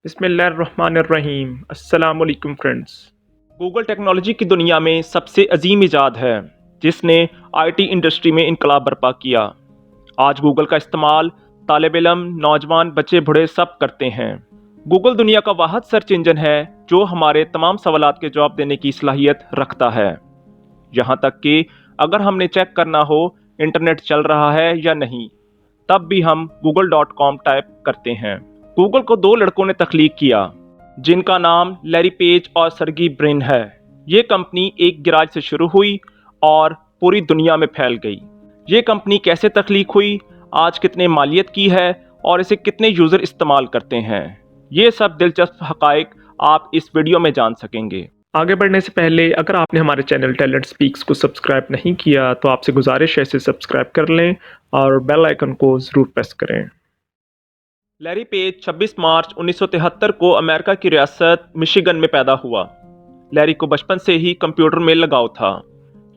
बिस्मिल्लाहिर्रहमानिर्रहीम। अस्सलाम वालेकुम फ्रेंड्स। गूगल टेक्नोलॉजी की दुनिया में सबसे अजीम इजाद है जिसने आईटी इंडस्ट्री में इनकलाब बर्पा किया। आज गूगल का इस्तेमाल तालिब इल्म, नौजवान, बच्चे, बूढ़े सब करते हैं। गूगल दुनिया का वाहिद सर्च इंजन है जो हमारे तमाम सवालात के जवाब देने की सलाहियत रखता है। यहाँ तक कि अगर हमने चेक करना हो इंटरनेट चल रहा है या नहीं, तब भी हम google.com टाइप करते हैं। गूगल को दो लड़कों ने तख्लीक किया जिनका नाम लैरी पेज और सर्गी ब्रिन है। ये कंपनी एक गैराज से शुरू हुई और पूरी दुनिया में फैल गई। ये कंपनी कैसे तख्लीक हुई, आज कितने मालियत की है और इसे कितने यूज़र इस्तेमाल करते हैं, ये सब दिलचस्प हक़ाइक़ आप इस वीडियो में जान सकेंगे। आगे बढ़ने से पहले अगर आपने हमारे चैनल टैलेंट स्पीक्स को सब्सक्राइब नहीं किया तो आपसे गुजारिश है इसे सब्सक्राइब कर लें और बेल आइकन को ज़रूर प्रेस करें। लैरी पेज 26 मार्च 1973 को अमेरिका की रियासत मिशिगन में पैदा हुआ। लैरी को बचपन से ही कंप्यूटर में लगाव था।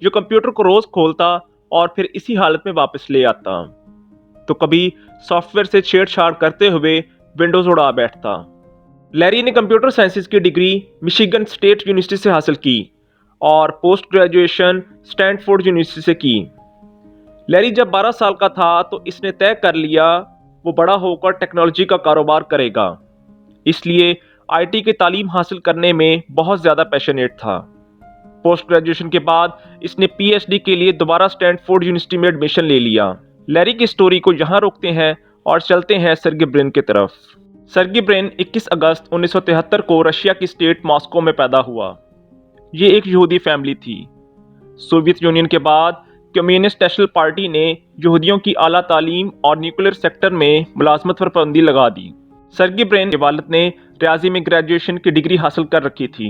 जो कंप्यूटर को रोज़ खोलता और फिर इसी हालत में वापस ले आता, तो कभी सॉफ्टवेयर से छेड़छाड़ करते हुए विंडोज़ उड़ा बैठता। लैरी ने कंप्यूटर साइंसेज की डिग्री मिशिगन स्टेट यूनिवर्सिटी से हासिल की और पोस्ट ग्रेजुएशन स्टैनफोर्ड यूनिवर्सिटी से की। लैरी जब 12 साल का था तो इसने तय कर लिया वो बड़ा होकर टेक्नोलॉजी का कारोबार करेगा, इसलिए आईटी की तालीम हासिल करने में बहुत ज़्यादा पैशनेट था। पोस्ट ग्रेजुएशन के बाद इसने पीएचडी के लिए दोबारा स्टैनफोर्ड यूनिवर्सिटी में एडमिशन ले लिया। लैरी की स्टोरी को यहाँ रोकते हैं और चलते हैं सर्गी ब्रिन की तरफ। सर्गी ब्रिन 21 अगस्त 1973 को रशिया की स्टेट मॉस्को में पैदा हुआ। ये एक यहूदी फैमिली थी। सोवियत यूनियन के बाद कम्युनिस्ट नेशनल पार्टी ने यहूदियों की आला तालीम और न्यूक्लियर सेक्टर में मुलाजमत पर पाबंदी लगा दी। सर्गी ब्रिन के वालिद ने रियाजी में ग्रेजुएशन की डिग्री हासिल कर रखी थी,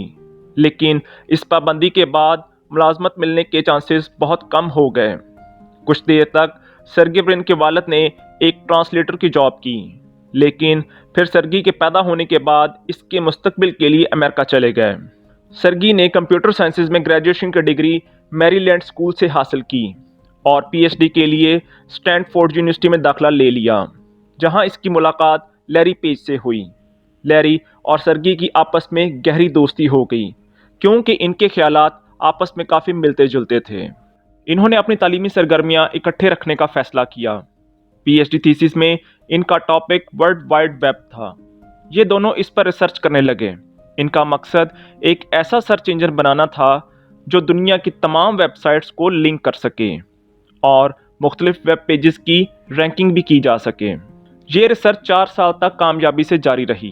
लेकिन इस पाबंदी के बाद मुलाजमत मिलने के चांसेस बहुत कम हो गए। कुछ देर तक सर्गी ब्रिन के वालिद ने एक ट्रांसलेटर की जॉब की, लेकिन फिर सर्गी के पैदा होने के बाद इसके मुस्तकबिल के लिए अमेरिका चले गए। सर्गी ने कंप्यूटर साइंसेज में ग्रेजुएशन की डिग्री मैरीलैंड स्कूल से हासिल की और पीएचडी के लिए स्टैनफोर्ड यूनिवर्सिटी में दाखिला ले लिया, जहां इसकी मुलाकात लैरी पेज से हुई। लैरी और सर्गी की आपस में गहरी दोस्ती हो गई क्योंकि इनके ख्यालात आपस में काफ़ी मिलते जुलते थे। इन्होंने अपनी तालीमी सरगर्मियां इकट्ठे रखने का फैसला किया। पीएचडी थीसिस में इनका टॉपिक वर्ल्ड वाइड वेब था। ये दोनों इस पर रिसर्च करने लगे। इनका मकसद एक ऐसा सर्च इंजन बनाना था जो दुनिया की तमाम वेबसाइट्स को लिंक कर सके और मुख्तलिफ वेब पेजेस की रैंकिंग भी की जा सके। ये रिसर्च 4 साल तक कामयाबी से जारी रही।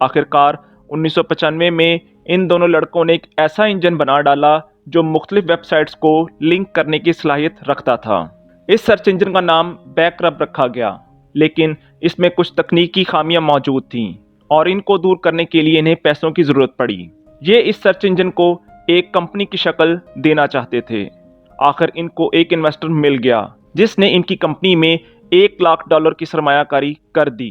आखिरकार 1995 में इन दोनों लड़कों ने एक ऐसा इंजन बना डाला जो मुख्तलिफ वेबसाइट्स को लिंक करने की सलाहियत रखता था। इस सर्च इंजन का नाम बैकरब रखा गया, लेकिन इसमें कुछ तकनीकी खामियां मौजूद थीं और इनको दूर करने के लिए इन्हें पैसों की ज़रूरत पड़ी। ये इस सर्च इंजन को एक कंपनी की शक्ल देना चाहते थे। आखिर इनको एक इन्वेस्टर मिल गया जिसने इनकी कंपनी में $1 लाख की सरमायाकारी कर दी।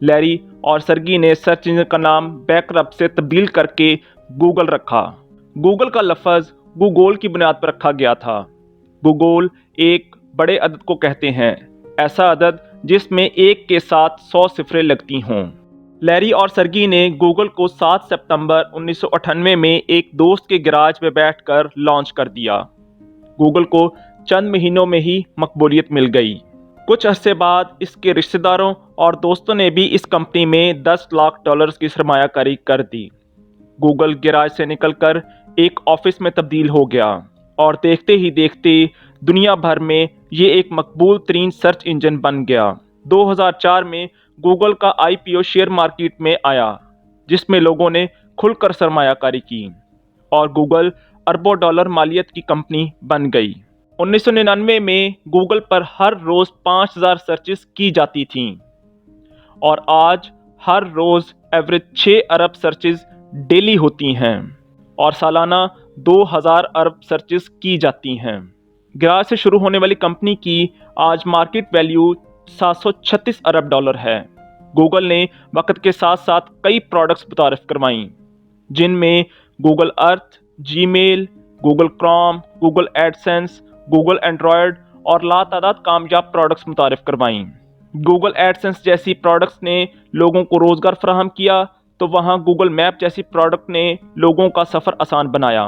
लैरी और सर्गी ने सर्च इंजन का नाम बैकरब से तब्दील करके गूगल रखा। गूगल का लफ्ज़ गूगोल की बुनियाद पर रखा गया था। गूगोल एक बड़े अदद को कहते हैं, ऐसा अदद जिसमें एक के साथ 100 सिफरें लगती हों। लैरी और सर्गी ने गूगल को 7 सितंबर 1998 में एक दोस्त के गैराज में बैठकर लॉन्च कर दिया। गूगल को चंद महीनों में ही मकबूलियत मिल गई। कुछ अरसे बाद इसके रिश्तेदारों और दोस्तों ने भी इस कंपनी में $10 लाख की सरमायाकारी कर दी। गूगल गैराज से निकलकर एक ऑफिस में तब्दील हो गया और देखते ही देखते दुनिया भर में ये एक मकबूल तरीन सर्च इंजन बन गया। 2004 में गूगल का आईपीओ शेयर मार्केट में आया, जिसमें लोगों ने खुलकर सरमायाकारी की और गूगल अरबों डॉलर मालियत की कंपनी बन गई। 1999 में गूगल पर हर रोज़ 5000 सर्चेस की जाती थीं और आज हर रोज़ एवरेज 6 अरब सर्चेस डेली होती हैं और सालाना 2000 अरब सर्चेस की जाती हैं। गैराज से शुरू होने वाली कंपनी की आज मार्केट वैल्यू $736 अरब है। गूगल ने वक्त के साथ साथ कई प्रोडक्ट्स मुतारिफ करवाईं, जिनमें Google Earth, Gmail, Google Chrome, Google AdSense, Google Android और लातादाद कामयाब प्रोडक्ट्स मुतारिफ करवाईं। गूगल एडसेंस जैसी प्रोडक्ट्स ने लोगों को रोजगार फराहम किया, तो वहाँ गूगल मैप जैसी प्रोडक्ट ने लोगों का सफ़र आसान बनाया।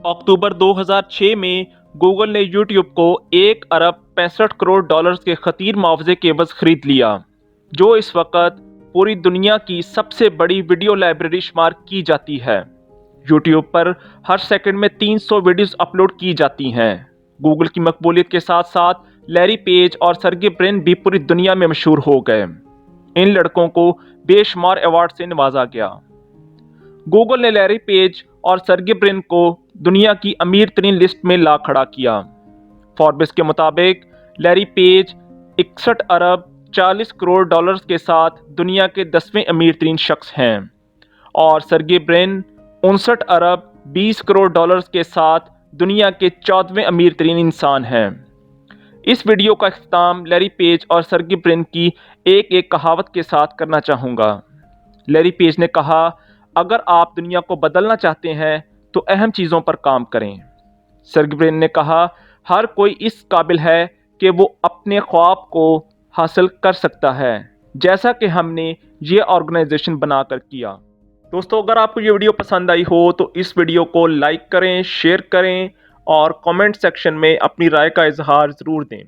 अक्टूबर 2006 में गूगल ने यूट्यूब को 1 अरब 65 करोड़ डॉलर्स के खतीर मुआवजे के एवज खरीद लिया, जो इस वक्त पूरी दुनिया की सबसे बड़ी वीडियो लाइब्रेरी शुमार की जाती है। यूट्यूब पर हर सेकंड में 300 वीडियोस अपलोड की जाती हैं। गूगल की मकबूलियत के साथ साथ लैरी पेज और सर्गे ब्रिन भी पूरी दुनिया में मशहूर हो गए। इन लड़कों को बेशुमार अवार्ड से नवाजा गया। गूगल ने लैरी पेज और सर्गे ब्रिन को दुनिया की अमीर तरीन लिस्ट में ला खड़ा किया। फॉर्ब्स के मुताबिक लैरी पेज 61 अरब 40 करोड़ डॉलर्स के साथ दुनिया के 10वें अमीर तरीन शख्स हैं और सर्गे ब्रिन 59 अरब 20 करोड़ डॉलर्स के साथ दुनिया के 14वें अमीर तरीन इंसान हैं। इस वीडियो का इख्तिताम लैरी पेज और सर्गे ब्रिन की एक एक कहावत के साथ करना चाहूँगा। लैरी पेज ने कहा, अगर आप दुनिया को बदलना चाहते हैं तो अहम चीज़ों पर काम करें। सर्गे ब्रिन ने कहा, हर कोई इस काबिल है कि वो अपने ख्वाब को हासिल कर सकता है, जैसा कि हमने ये ऑर्गेनाइजेशन बनाकर किया। दोस्तों, अगर आपको ये वीडियो पसंद आई हो तो इस वीडियो को लाइक करें, शेयर करें और कमेंट सेक्शन में अपनी राय का इजहार ज़रूर दें।